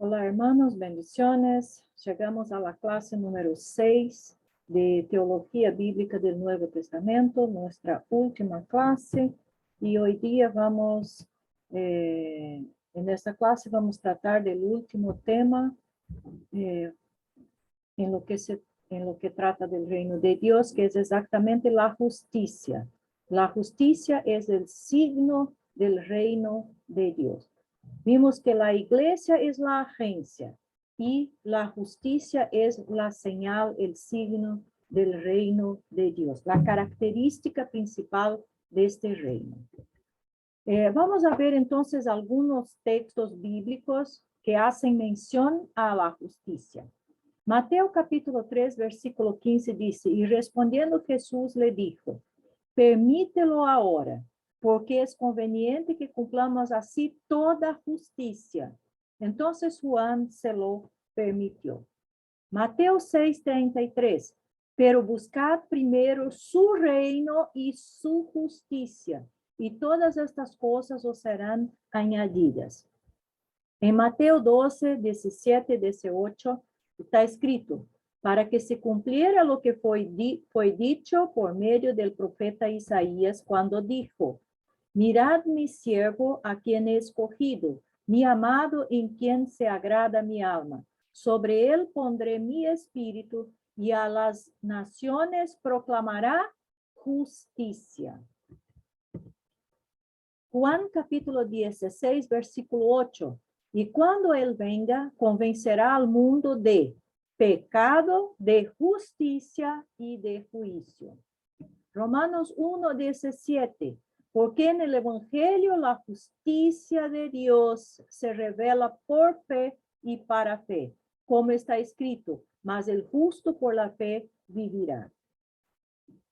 Hola hermanos, bendiciones. Llegamos a la clase número 6 de Teología Bíblica del Nuevo Testamento, nuestra última clase. Y hoy día en esta clase vamos a tratar del último tema en lo que trata del reino de Dios, que es exactamente la justicia. La justicia es el signo del reino de Dios. Vimos que la iglesia es la agencia y la justicia es la señal, el signo del reino de Dios, la característica principal de este reino. Vamos a ver entonces algunos textos bíblicos que hacen mención a la justicia. Mateo capítulo 3, versículo 15 dice, y respondiendo Jesús le dijo, permítelo ahora, porque es conveniente que cumplamos así toda justicia. Entonces Juan se lo permitió. Mateo 6:33, pero buscad primero su reino y su justicia, y todas estas cosas os serán añadidas. En Mateo 12, 17, 18, está escrito, para que se cumpliera lo que fue dicho por medio del profeta Isaías cuando dijo, mirad mi siervo a quien he escogido, mi amado en quien se agrada mi alma. Sobre él pondré mi espíritu y a las naciones proclamará justicia. Juan capítulo 16, versículo 8. Y cuando él venga, convencerá al mundo de pecado, de justicia y de juicio. Romanos 1, 17. Porque en el evangelio la justicia de Dios se revela por fe y para fe, como está escrito, mas el justo por la fe vivirá.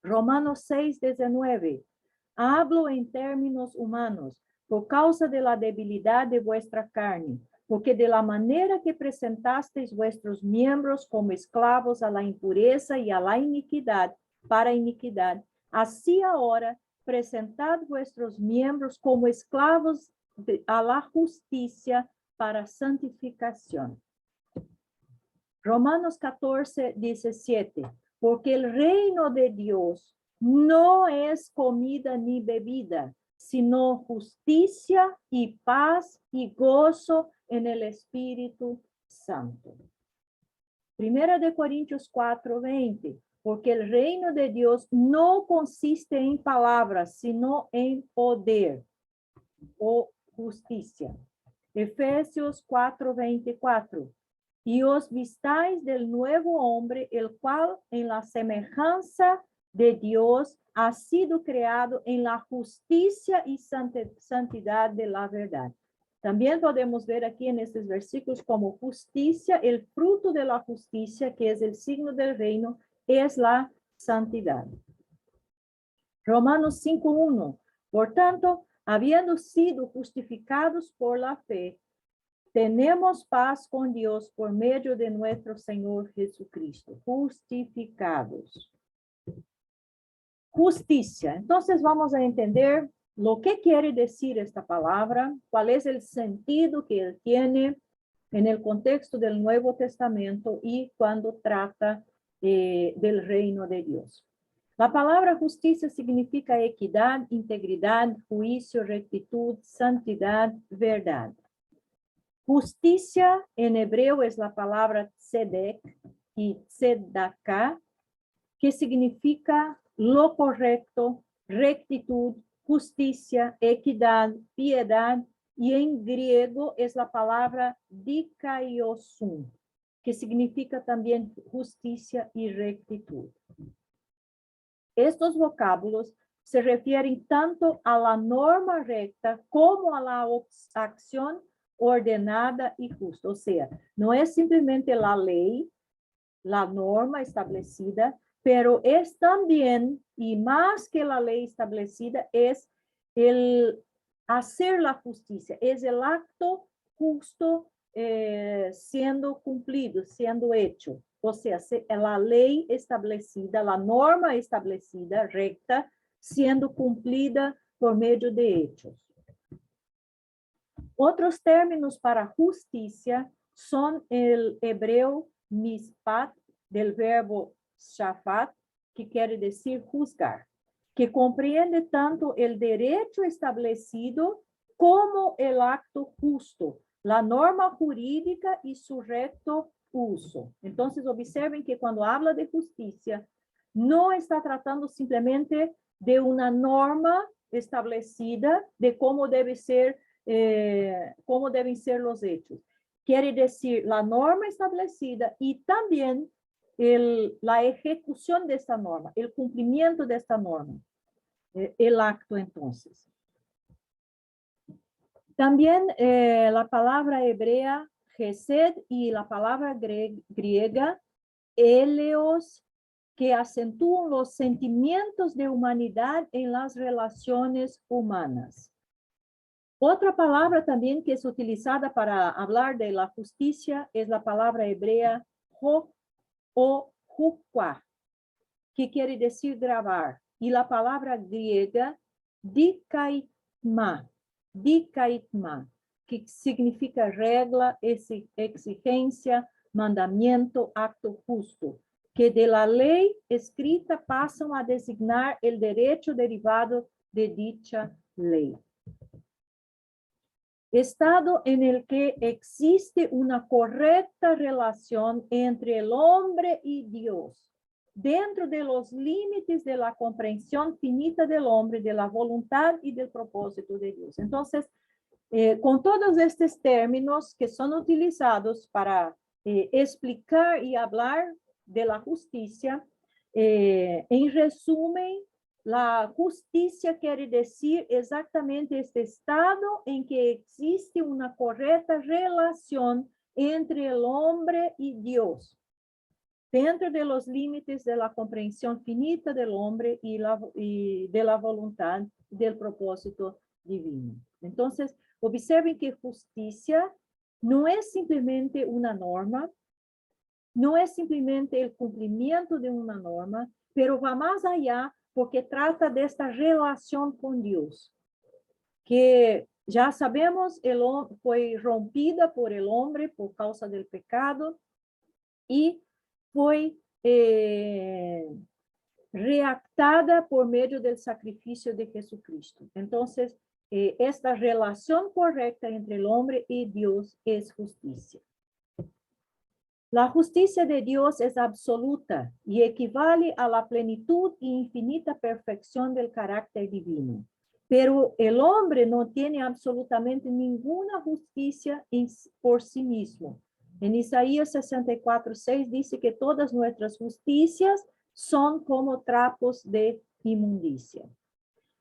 Romanos 6, 19. Hablo en términos humanos, por causa de la debilidad de vuestra carne, porque de la manera que presentasteis vuestros miembros como esclavos a la impureza y a la iniquidad, para iniquidad, así ahora presentad vuestros miembros como esclavos a la justicia para santificación. Romanos 14, 17. Porque el reino de Dios no es comida ni bebida, sino justicia y paz y gozo en el Espíritu Santo. Primera de Corintios 4, 20. Porque el reino de Dios no consiste en palabras, sino en poder o justicia. Efesios 4, 24. Y os vistáis del nuevo hombre, el cual en la semejanza de Dios ha sido creado en la justicia y santidad de la verdad. También podemos ver aquí en estos versículos como justicia, el fruto de la justicia, que es el signo del reino, es la santidad. Romanos 5:1. Por tanto, habiendo sido justificados por la fe, tenemos paz con Dios por medio de nuestro Señor Jesucristo. Justificados. Justicia. Entonces vamos a entender lo que quiere decir esta palabra, cuál es el sentido que él tiene en el contexto del Nuevo Testamento y cuando trata del reino de Dios. La palabra justicia significa equidad, integridad, juicio, rectitud, santidad, verdad. Justicia en hebreo es la palabra tzedek y tzedaká, que significa lo correcto, rectitud, justicia, equidad, piedad, y en griego es la palabra dikaiosum, que significa también justicia y rectitud. Estos vocábulos se refieren tanto a la norma recta como a la acción ordenada y justa. O sea, no es simplemente la ley, la norma establecida, pero es también, y más que la ley establecida, es el hacer la justicia, es el acto justo siendo cumplido, siendo hecho. O sea, la ley establecida, la norma establecida, recta, siendo cumplida por medio de hechos. Otros términos para justicia son el hebreo mishpat, del verbo shafat, que quiere decir juzgar, que comprende tanto el derecho establecido como el acto justo, la norma jurídica y su recto uso. Entonces, observen que cuando habla de justicia, no está tratando simplemente de una norma establecida de cómo deben ser los hechos. Quiere decir la norma establecida y también la ejecución de esta norma, el cumplimiento de esta norma, el acto entonces. También la palabra hebrea gesed y la palabra griega eleos, que acentúan los sentimientos de humanidad en las relaciones humanas. Otra palabra también que es utilizada para hablar de la justicia es la palabra hebrea ho o hukwa, que quiere decir grabar, y la palabra griega dikaitma, que significa regla, exigencia, mandamiento, acto justo, que de la ley escrita pasan a designar el derecho derivado de dicha ley. Estado en el que existe una correcta relación entre el hombre y Dios, dentro de los límites de la comprensión finita del hombre, de la voluntad y del propósito de Dios. Entonces, con todos estos términos que son utilizados para explicar y hablar de la justicia, en resumen, la justicia quiere decir exactamente este estado en que existe una correcta relación entre el hombre y Dios, dentro de los límites de la comprensión finita del hombre y de la voluntad del propósito divino. Entonces, observen que justicia no es simplemente una norma, no es simplemente el cumplimiento de una norma, pero va más allá porque trata de esta relación con Dios, que ya sabemos fue rompida por el hombre por causa del pecado y fue reactada por medio del sacrificio de Jesucristo. Entonces, esta relación correcta entre el hombre y Dios es justicia. La justicia de Dios es absoluta y equivale a la plenitud e infinita perfección del carácter divino. Pero el hombre no tiene absolutamente ninguna justicia por sí mismo. En Isaías 64:6 dice que todas nuestras justicias son como trapos de inmundicia.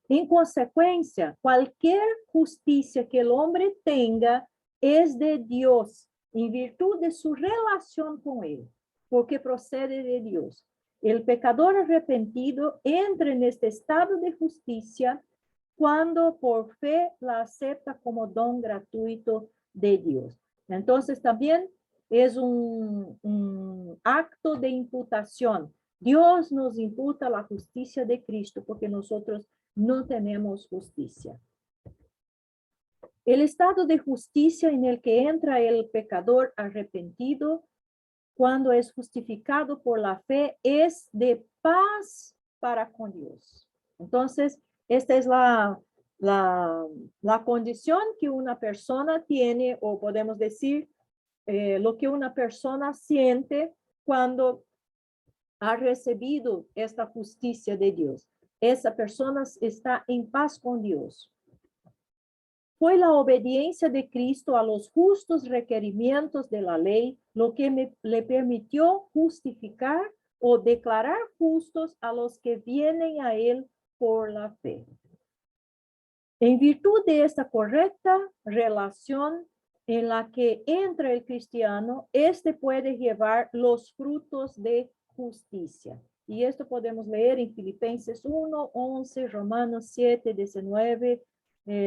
En consecuencia, cualquier justicia que el hombre tenga es de Dios, en virtud de su relación con él, porque procede de Dios. El pecador arrepentido entra en este estado de justicia cuando por fe la acepta como don gratuito de Dios. Entonces también es un acto de imputación. Dios nos imputa la justicia de Cristo porque nosotros no tenemos justicia. El estado de justicia en el que entra el pecador arrepentido cuando es justificado por la fe es de paz para con Dios. Entonces, esta es la condición que una persona tiene, o podemos decir, lo que una persona siente cuando ha recibido esta justicia de Dios. Esa persona está en paz con Dios. Fue la obediencia de Cristo a los justos requerimientos de la ley lo que le permitió justificar o declarar justos a los que vienen a él por la fe. En virtud de esta correcta relación en la que entra el cristiano, este puede llevar los frutos de justicia. Y esto podemos leer en Filipenses 1:11, Romanos 7:19,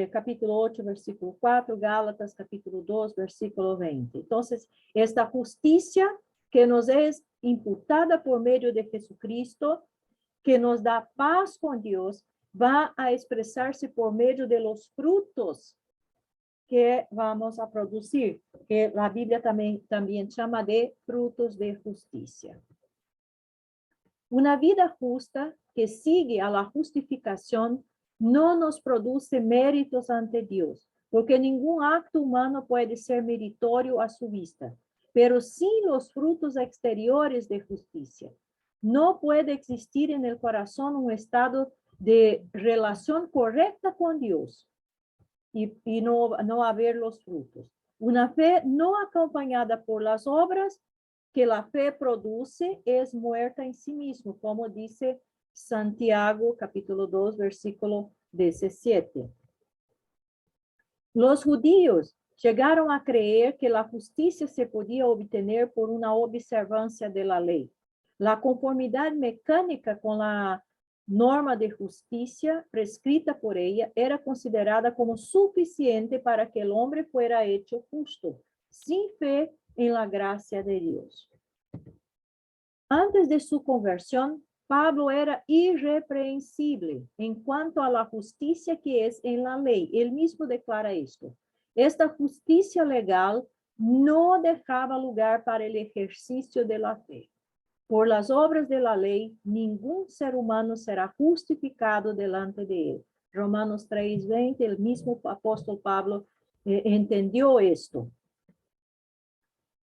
capítulo 8, versículo 4, Gálatas, capítulo 2, versículo 20. Entonces, esta justicia que nos es imputada por medio de Jesucristo, que nos da paz con Dios, va a expresarse por medio de los frutos que vamos a producir, que la Biblia también llama de frutos de justicia. Una vida justa que sigue a la justificación no nos produce méritos ante Dios, porque ningún acto humano puede ser meritorio a su vista, pero sí los frutos exteriores de justicia. No puede existir en el corazón un estado de relación correcta con Dios y no haber los frutos. Una fe no acompañada por las obras que la fe produce es muerta en sí mismo, como dice Santiago, capítulo 2, versículo 17. Los judíos llegaron a creer que la justicia se podía obtener por una observancia de la ley. La conformidad mecánica con la norma de justicia prescrita por ella era considerada como suficiente para que el hombre fuera hecho justo, sin fe en la gracia de Dios. Antes de su conversión, Pablo era irreprensible en cuanto a la justicia que es en la ley. Él mismo declara esto. Esta justicia legal no dejaba lugar para el ejercicio de la fe. Por las obras de la ley, ningún ser humano será justificado delante de él. Romanos 3:20, el mismo apóstol Pablo entendió esto.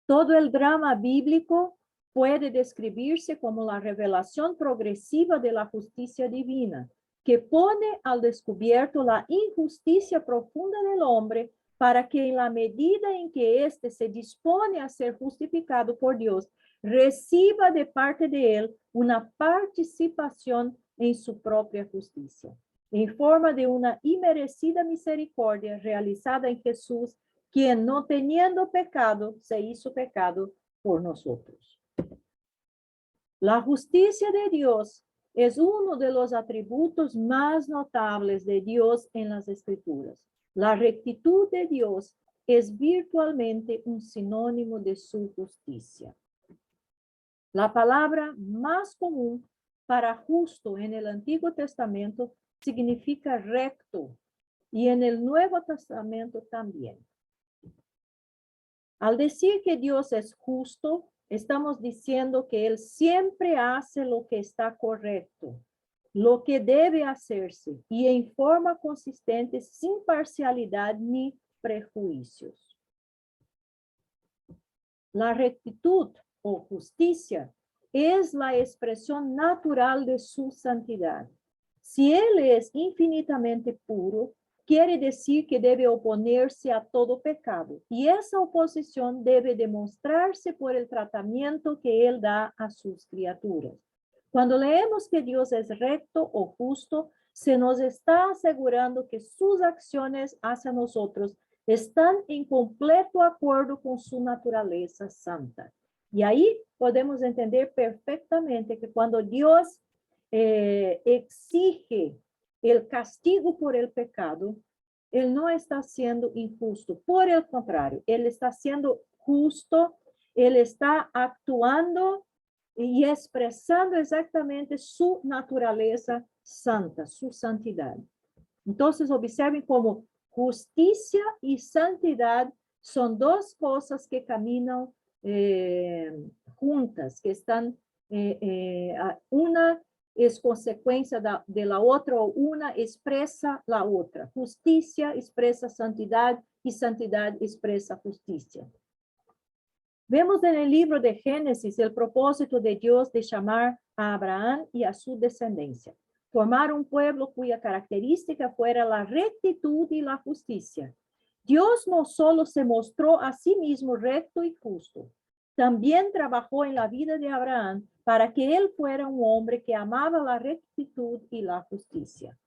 Todo el drama bíblico puede describirse como la revelación progresiva de la justicia divina, que pone al descubierto la injusticia profunda del hombre para que en la medida en que éste se dispone a ser justificado por Dios, reciba de parte de él una participación en su propia justicia, en forma de una inmerecida misericordia realizada en Jesús, quien no teniendo pecado, se hizo pecado por nosotros. La justicia de Dios es uno de los atributos más notables de Dios en las Escrituras. La rectitud de Dios es virtualmente un sinónimo de su justicia. La palabra más común para justo en el Antiguo Testamento significa recto y en el Nuevo Testamento también. Al decir que Dios es justo, estamos diciendo que Él siempre hace lo que está correcto, lo que debe hacerse y en forma consistente, sin parcialidad ni prejuicios. La rectitud o justicia es la expresión natural de su santidad. Si Él es infinitamente puro, quiere decir que debe oponerse a todo pecado, y esa oposición debe demostrarse por el tratamiento que Él da a sus criaturas. Cuando leemos que Dios es recto o justo, se nos está asegurando que sus acciones hacia nosotros están en completo acuerdo con su naturaleza santa. Y ahí podemos entender perfectamente que cuando Dios exige el castigo por el pecado, Él no está siendo injusto. Por el contrario, Él está siendo justo, Él está actuando y expresando exactamente su naturaleza santa, su santidad. Entonces, observen cómo justicia y santidad son dos cosas que caminan juntas, que están, una es consecuencia de la otra, o una expresa la otra. Justicia expresa santidad y santidad expresa justicia. Vemos en el libro de Génesis el propósito de Dios de llamar a Abraham y a su descendencia. Formar un pueblo cuya característica fuera la rectitud y la justicia. Dios no solo se mostró a sí mismo recto y justo, también trabajó en la vida de Abraham para que él fuera un hombre que amaba la rectitud y la justicia.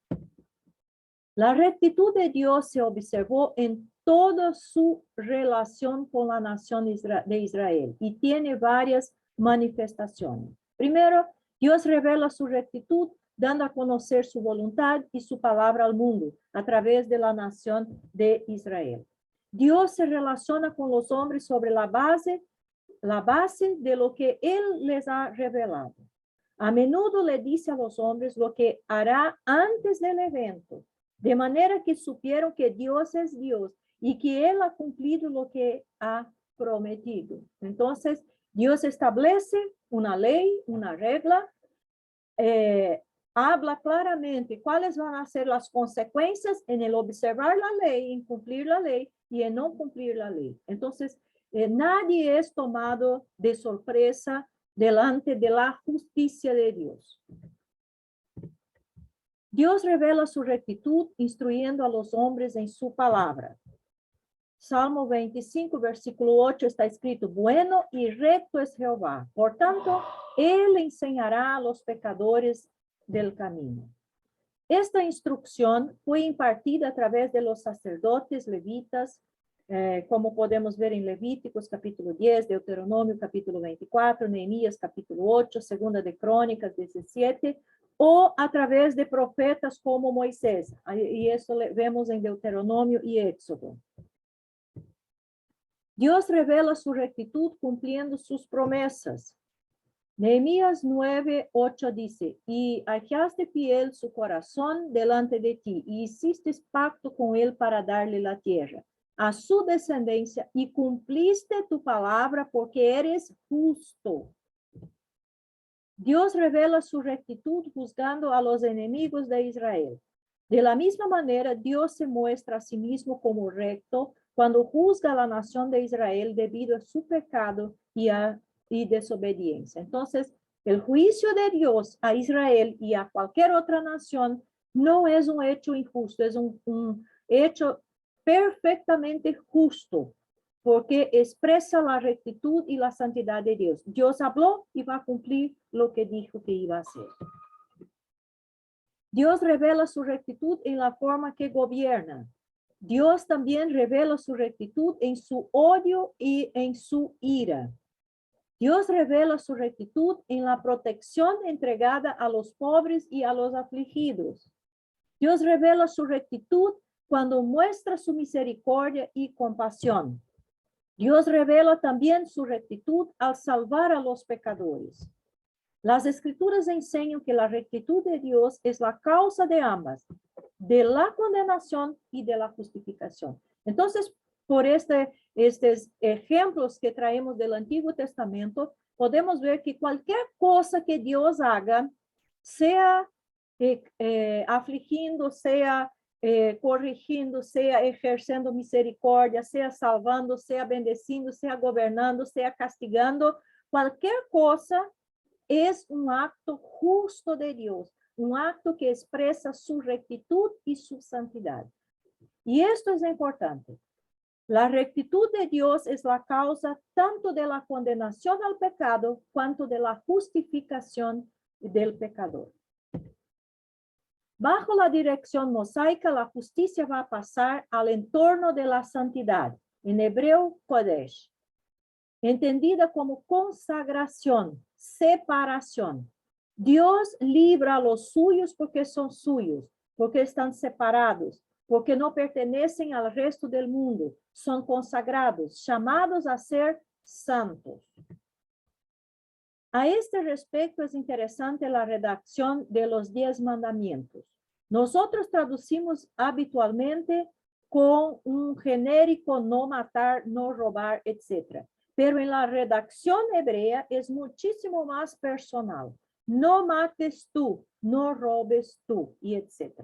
La rectitud de Dios se observó en toda su relación con la nación de Israel y tiene varias manifestaciones. Primero, Dios revela su rectitud dando a conocer su voluntad y su palabra al mundo a través de la nación de Israel. Dios se relaciona con los hombres sobre la base de lo que Él les ha revelado. A menudo le dice a los hombres lo que hará antes del evento, de manera que supieron que Dios es Dios y que Él ha cumplido lo que ha prometido. Entonces, Dios establece una ley, una regla, habla claramente cuáles van a ser las consecuencias en el observar la ley, en cumplir la ley y en no cumplir la ley. Entonces, nadie es tomado de sorpresa delante de la justicia de Dios. Dios revela su rectitud instruyendo a los hombres en su palabra. Salmo 25, versículo 8 está escrito, bueno y recto es Jehová. Por tanto, Él enseñará a los pecadores del camino. Esta instrucción fue impartida a través de los sacerdotes levitas, como podemos ver en Levíticos capítulo 10, Deuteronomio capítulo 24, Nehemías capítulo 8, Segunda de Crónicas 17, o a través de profetas como Moisés. Y eso vemos en Deuteronomio y Éxodo. Dios revela su rectitud cumpliendo sus promesas. Nehemías 9:8 dice, y hallaste fiel su corazón delante de ti, y hiciste pacto con él para darle la tierra, a su descendencia, y cumpliste tu palabra porque eres justo. Dios revela su rectitud juzgando a los enemigos de Israel. De la misma manera, Dios se muestra a sí mismo como recto cuando juzga a la nación de Israel debido a su pecado y desobediencia. Entonces, el juicio de Dios a Israel y a cualquier otra nación no es un hecho injusto, es un hecho perfectamente justo, porque expresa la rectitud y la santidad de Dios. Dios habló y va a cumplir lo que dijo que iba a hacer. Dios revela su rectitud en la forma que gobierna. Dios también revela su rectitud en su odio y en su ira. Dios revela su rectitud en la protección entregada a los pobres y a los afligidos. Dios revela su rectitud cuando muestra su misericordia y compasión. Dios revela también su rectitud al salvar a los pecadores. Las escrituras enseñan que la rectitud de Dios es la causa de ambas, de la condenación y de la justificación. Entonces, por estos ejemplos que traemos del Antiguo Testamento, podemos ver que cualquier cosa que Dios haga, sea afligindo, sea corrigindo, sea ejercendo misericordia, sea salvando, sea bendecindo, sea gobernando, sea castigando, cualquier cosa es un acto justo de Dios, un acto que expresa su rectitud y su santidad. Y esto es importante. La rectitud de Dios es la causa tanto de la condenación al pecado cuanto de la justificación del pecador. Bajo la dirección mosaica, la justicia va a pasar al entorno de la santidad, en hebreo, Kodesh, entendida como consagración, separación. Dios libra a los suyos porque son suyos, porque están separados, porque no pertenecen al resto del mundo, son consagrados, llamados a ser santos. A este respecto es interesante la redacción de los 10 mandamientos. Nosotros traducimos habitualmente con un genérico no matar, no robar, etc. Pero en la redacción hebrea es muchísimo más personal. No mates tú, no robes tú, y etc.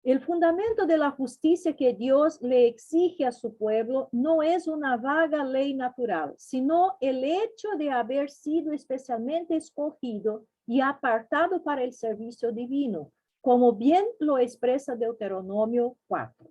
El fundamento de la justicia que Dios le exige a su pueblo no es una vaga ley natural, sino el hecho de haber sido especialmente escogido y apartado para el servicio divino, como bien lo expresa Deuteronomio 4.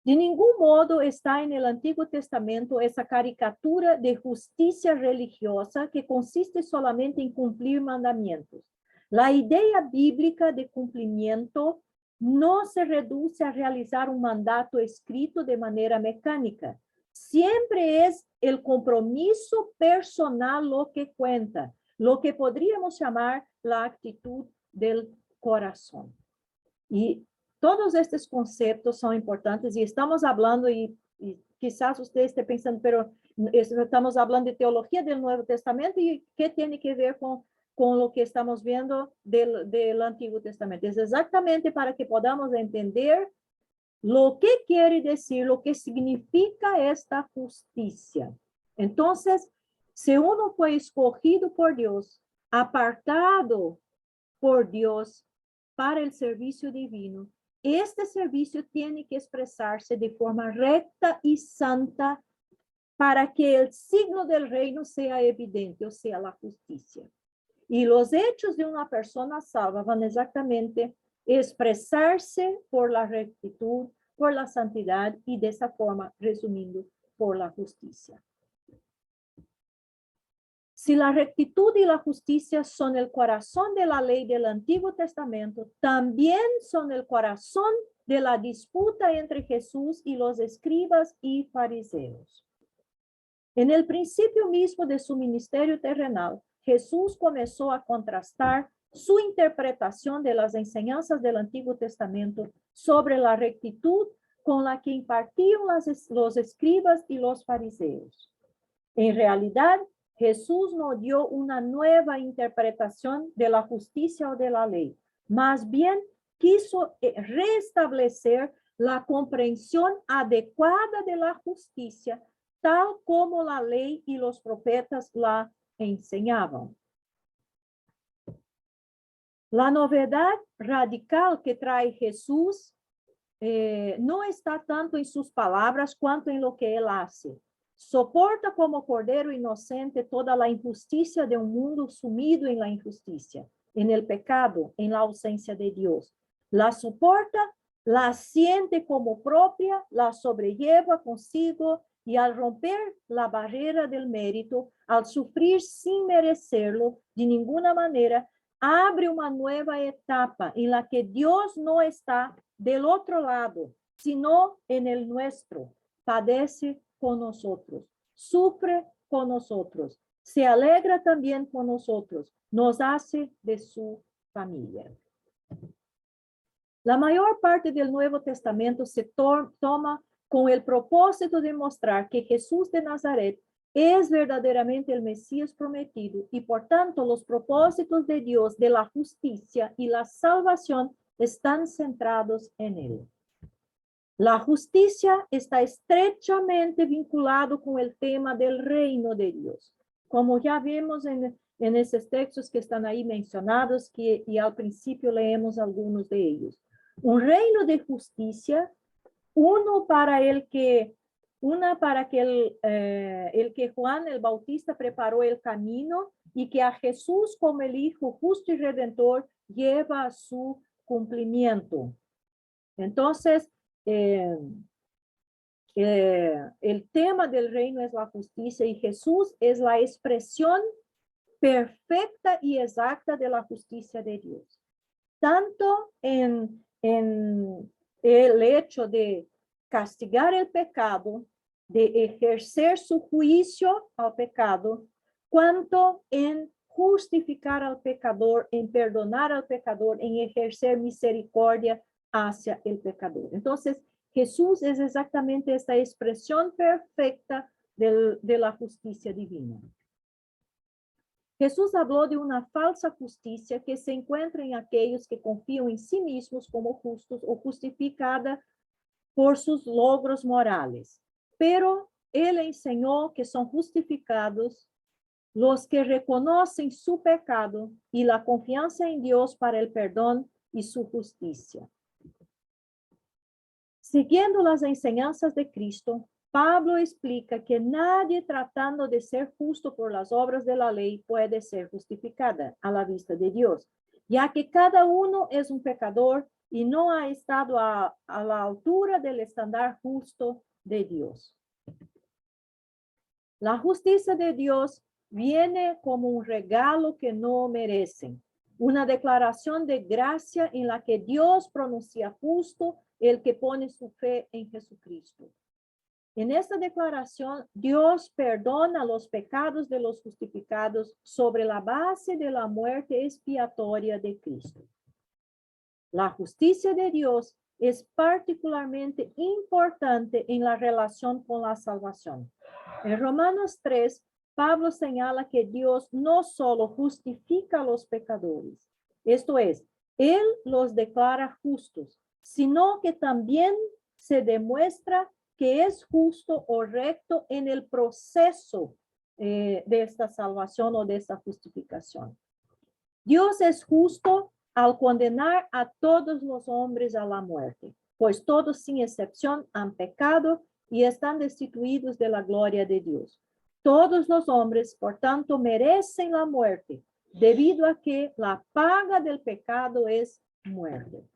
De ningún modo está en el Antiguo Testamento esa caricatura de justicia religiosa que consiste solamente en cumplir mandamientos. La idea bíblica de cumplimiento no se reduce a realizar un mandato escrito de manera mecánica. Siempre es el compromiso personal lo que cuenta, lo que podríamos llamar la actitud del corazón. Y todos estos conceptos son importantes y estamos hablando, y quizás usted esté pensando, pero estamos hablando de teología del Nuevo Testamento y ¿qué tiene que ver con con lo que estamos viendo del Antiguo Testamento. Es exactamente para que podamos entender lo que quiere decir, lo que significa esta justicia. Entonces, si uno fue escogido por Dios, apartado por Dios para el servicio divino, este servicio tiene que expresarse de forma recta y santa para que el signo del reino sea evidente, o sea, la justicia. Y los hechos de una persona salva van exactamente expresarse por la rectitud, por la santidad y de esa forma, resumiendo, por la justicia. Si la rectitud y la justicia son el corazón de la ley del Antiguo Testamento, también son el corazón de la disputa entre Jesús y los escribas y fariseos. En el principio mismo de su ministerio terrenal, Jesús comenzó a contrastar su interpretación de las enseñanzas del Antiguo Testamento sobre la rectitud con la que impartían los escribas y los fariseos. En realidad, Jesús no dio una nueva interpretación de la justicia o de la ley. Más bien, quiso restablecer la comprensión adecuada de la justicia, tal como la ley y los profetas la enseñaban. La novedad radical que trae Jesús no está tanto en sus palabras cuanto en lo que él hace. Soporta como cordero inocente toda la injusticia de un mundo sumido en la injusticia, en el pecado, en la ausencia de Dios. La soporta, la siente como propia, la sobrelleva consigo y al romper la barrera del mérito, al sufrir sin merecerlo de ninguna manera, abre una nueva etapa en la que Dios no está del otro lado, sino en el nuestro. Padece con nosotros, sufre con nosotros, se alegra también con nosotros, nos hace de su familia. La mayor parte del Nuevo Testamento se toma con el propósito de mostrar que Jesús de Nazaret es verdaderamente el Mesías prometido y por tanto los propósitos de Dios de la justicia y la salvación están centrados en él. La justicia está estrechamente vinculado con el tema del reino de Dios. Como ya vemos en esos textos que están ahí mencionados, y al principio leemos algunos de ellos. Un reino de justicia, para que el que Juan el Bautista preparó el camino y que a Jesús como el Hijo justo y redentor lleva a su cumplimiento. Entonces, el tema del reino es la justicia y Jesús es la expresión perfecta y exacta de la justicia de Dios. Tanto en el hecho de castigar el pecado, de ejercer su juicio al pecado, cuanto en justificar al pecador, en perdonar al pecador, en ejercer misericordia hacia el pecador. Entonces, Jesús es exactamente esta expresión perfecta de la justicia divina. Jesús habló de una falsa justicia que se encuentra en aquellos que confían en sí mismos como justos o justificada por sus logros morales. Pero él enseñó que son justificados los que reconocen su pecado y la confianza en Dios para el perdón y su justicia. Siguiendo las enseñanzas de Cristo, Pablo explica que nadie tratando de ser justo por las obras de la ley puede ser justificada a la vista de Dios, ya que cada uno es un pecador y no ha estado a la altura del estándar justo de Dios. La justicia de Dios viene como un regalo que no merecen, una declaración de gracia en la que Dios pronuncia justo el que pone su fe en Jesucristo. En esta declaración, Dios perdona los pecados de los justificados sobre la base de la muerte expiatoria de Cristo. La justicia de Dios es particularmente importante en la relación con la salvación. En Romanos 3, Pablo señala que Dios no solo justifica a los pecadores, esto es, Él los declara justos, sino que también se demuestra que es justo o recto en el proceso de esta salvación o de esta justificación. Dios es justo al condenar a todos los hombres a la muerte, pues todos sin excepción han pecado y están destituidos de la gloria de Dios. Todos los hombres, por tanto, merecen la muerte, debido a que la paga del pecado es muerte.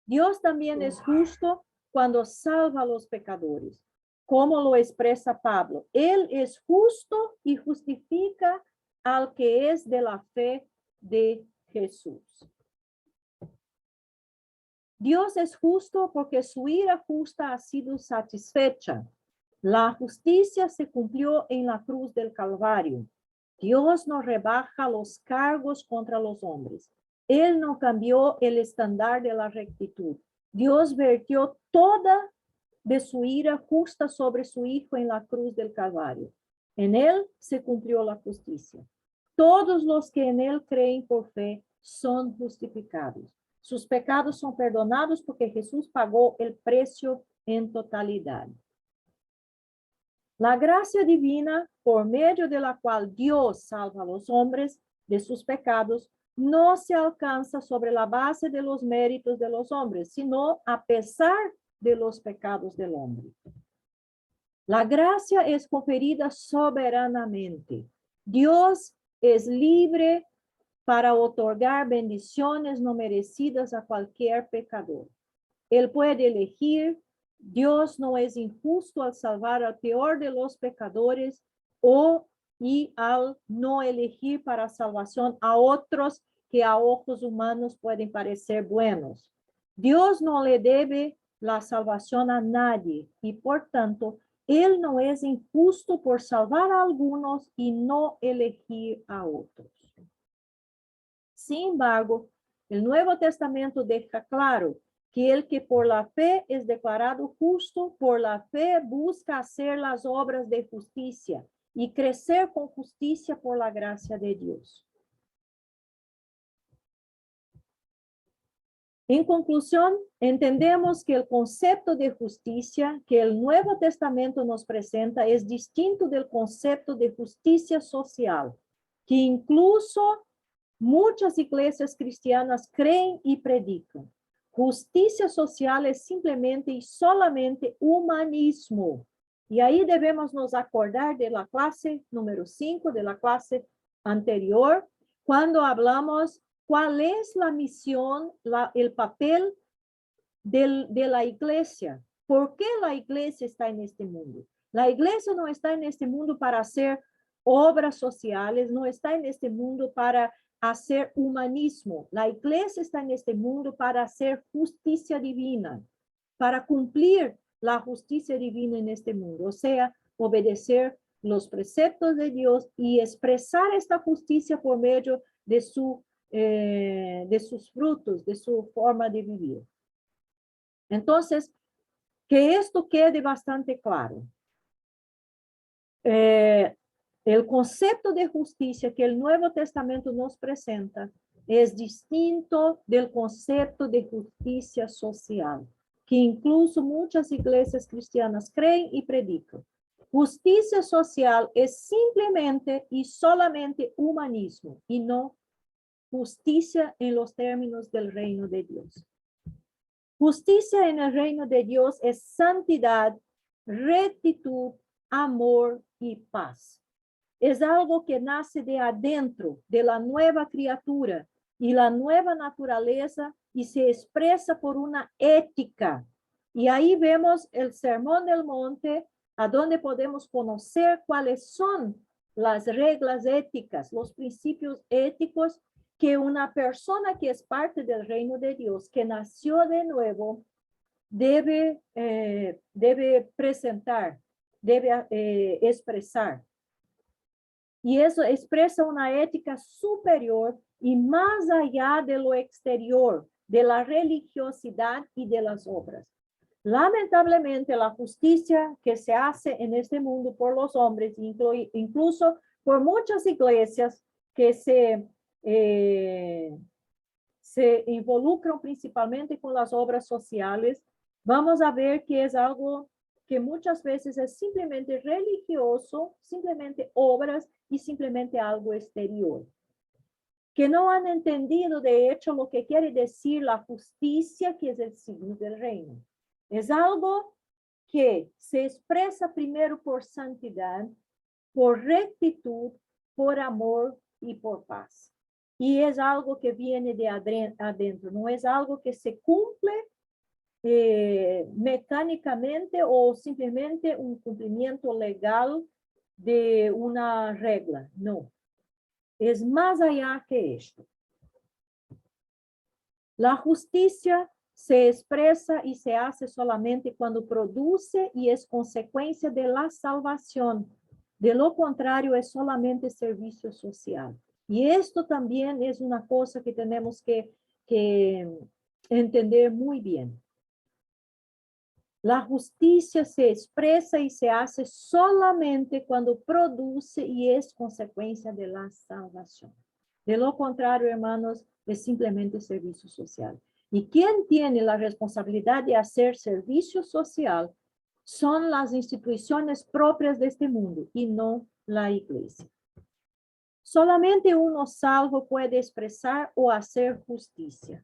Dios también es justo cuando salva a los pecadores, como lo expresa Pablo. Él es justo y justifica al que es de la fe de Jesús. Dios es justo porque su ira justa ha sido satisfecha. La justicia se cumplió en la cruz del Calvario. Dios no rebaja los cargos contra los hombres. Él no cambió el estándar de la rectitud. Dios vertió toda de su ira justa sobre su Hijo en la cruz del Calvario. En él se cumplió la justicia. Todos los que en él creen por fe son justificados. Sus pecados son perdonados porque Jesús pagó el precio en totalidad. La gracia divina, por medio de la cual Dios salva a los hombres de sus pecados, no se alcanza sobre la base de los méritos de los hombres, sino a pesar de los pecados del hombre. La gracia es conferida soberanamente. Dios es libre para otorgar bendiciones no merecidas a cualquier pecador. Él puede elegir. Dios no es injusto al salvar al peor de los pecadores y al no elegir para salvación a otros que a ojos humanos pueden parecer buenos. Dios no le debe la salvación a nadie y por tanto, Él no es injusto por salvar a algunos y no elegir a otros. Sin embargo, el Nuevo Testamento deja claro que el que por la fe es declarado justo, por la fe busca hacer las obras de justicia y crecer con justicia por la gracia de Dios. En conclusión, entendemos que el concepto de justicia que el Nuevo Testamento nos presenta es distinto del concepto de justicia social, que incluso muchas iglesias cristianas creen y predican. Justicia social es simplemente y solamente humanismo. Y ahí debemos nos acordar de la clase número 5, de la clase anterior, cuando hablamos cuál es la misión, el papel de la iglesia. ¿Por qué la iglesia está en este mundo? La iglesia no está en este mundo para hacer obras sociales, no está en este mundo para hacer humanismo. La iglesia está en este mundo para hacer justicia divina, para cumplir la justicia divina en este mundo, o sea, obedecer los preceptos de Dios y expresar esta justicia por medio de sus frutos, de su forma de vivir. Entonces, que esto quede bastante claro. El concepto de justicia que el Nuevo Testamento nos presenta es distinto del concepto de justicia social, que incluso muchas iglesias cristianas creen y predican. Justicia social es simplemente y solamente humanismo y no justicia en los términos del reino de Dios. Justicia en el reino de Dios es santidad, rectitud, amor y paz. Es algo que nace de adentro, de la nueva criatura y la nueva naturaleza y se expresa por una ética. Y ahí vemos el Sermón del Monte, a donde podemos conocer cuáles son las reglas éticas, los principios éticos que una persona que es parte del reino de Dios, que nació de nuevo, debe presentar, debe expresar. Y eso expresa una ética superior y más allá de lo exterior, de la religiosidad y de las obras. Lamentablemente, la justicia que se hace en este mundo por los hombres, incluso por muchas iglesias que se involucran principalmente con las obras sociales, vamos a ver que es algo que muchas veces es simplemente religioso, simplemente obras y simplemente algo exterior. Que no han entendido de hecho lo que quiere decir la justicia, que es el signo del reino. Es algo que se expresa primero por santidad, por rectitud, por amor y por paz. Y es algo que viene de adentro, no es algo que se cumple mecánicamente o simplemente un cumplimiento legal de una regla, no. Es más allá que esto. La justicia se expresa y se hace solamente cuando produce y es consecuencia de la salvación. De lo contrario, es solamente servicio social. Y esto también es una cosa que tenemos que entender muy bien. La justicia se expresa y se hace solamente cuando produce y es consecuencia de la salvación. De lo contrario, hermanos, es simplemente servicio social. ¿Y quién tiene la responsabilidad de hacer servicio social? Son las instituciones propias de este mundo y no la iglesia. Solamente uno salvo puede expresar o hacer justicia.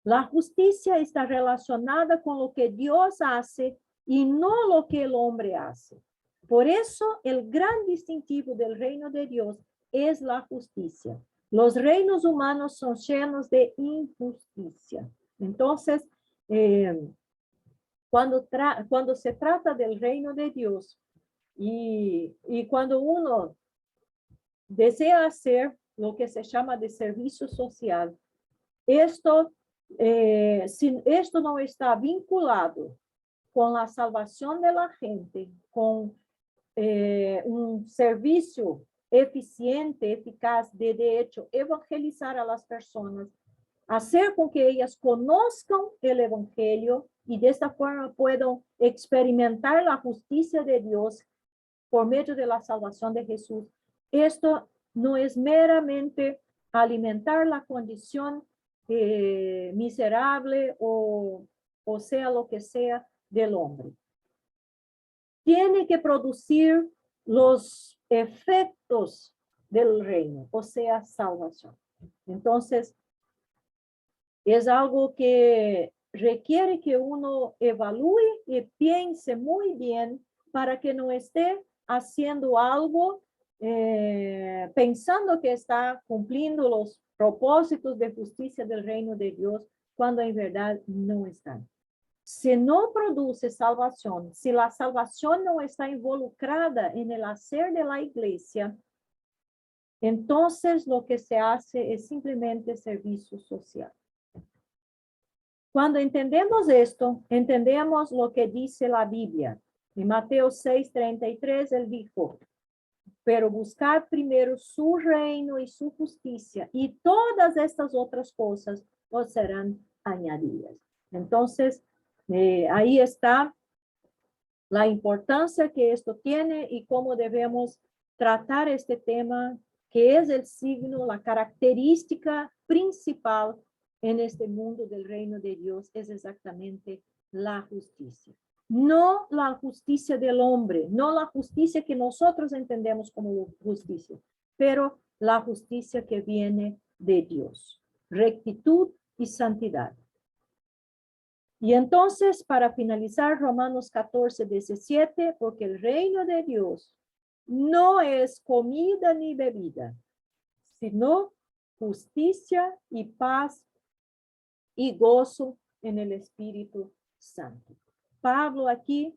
La justicia está relacionada con lo que Dios hace y no lo que el hombre hace. Por eso, el gran distintivo del reino de Dios es la justicia. Los reinos humanos son llenos de injusticia. Entonces, cuando se trata del reino de Dios y cuando uno desea hacer lo que se llama de servicio social, si esto no está vinculado con la salvación de la gente, con un servicio eficiente, eficaz de hecho, evangelizar a las personas, hacer con que ellas conozcan el evangelio y de esta forma puedan experimentar la justicia de Dios por medio de la salvación de Jesús. Esto no es meramente alimentar la condición miserable o sea lo que sea del hombre. Tiene que producir los efectos del reino, o sea, salvación. Entonces, es algo que requiere que uno evalúe y piense muy bien para que no esté haciendo algo pensando que está cumpliendo los propósitos de justicia del reino de Dios, cuando en verdad no están. Si no produce salvación, si la salvación no está involucrada en el hacer de la iglesia, entonces lo que se hace es simplemente servicio social. Cuando entendemos esto, entendemos lo que dice la Biblia. En Mateo 6:33, él dijo, pero buscar primero su reino y su justicia, y todas estas otras cosas os serán añadidas. Entonces, ahí está la importancia que esto tiene y cómo debemos tratar este tema, que es el signo, la característica principal en este mundo del reino de Dios, es exactamente la justicia. No la justicia del hombre, no la justicia que nosotros entendemos como justicia, pero la justicia que viene de Dios, rectitud y santidad. Y entonces, para finalizar, Romanos 14:17, porque el reino de Dios no es comida ni bebida, sino justicia y paz y gozo en el Espíritu Santo. Pablo aquí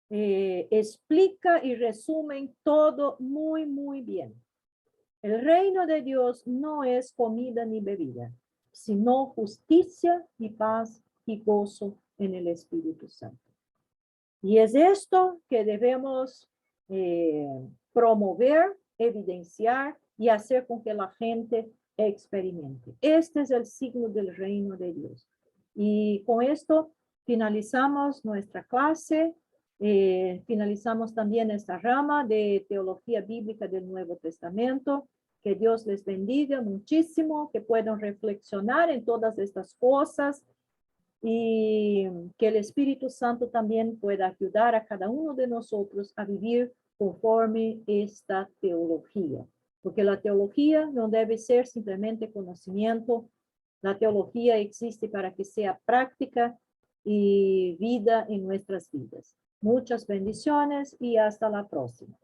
explica y resume todo muy, muy bien. El reino de Dios no es comida ni bebida, sino justicia y paz y gozo en el Espíritu Santo. Y es esto que debemos promover, evidenciar y hacer con que la gente experimente. Este es el signo del reino de Dios. Y con esto finalizamos nuestra clase. Finalizamos también esta rama de teología bíblica del Nuevo Testamento. Que Dios les bendiga muchísimo, que puedan reflexionar en todas estas cosas y que el Espíritu Santo también pueda ayudar a cada uno de nosotros a vivir conforme esta teología. Porque la teología no debe ser simplemente conocimiento. La teología existe para que sea práctica y vida en nuestras vidas. Muchas bendiciones y hasta la próxima.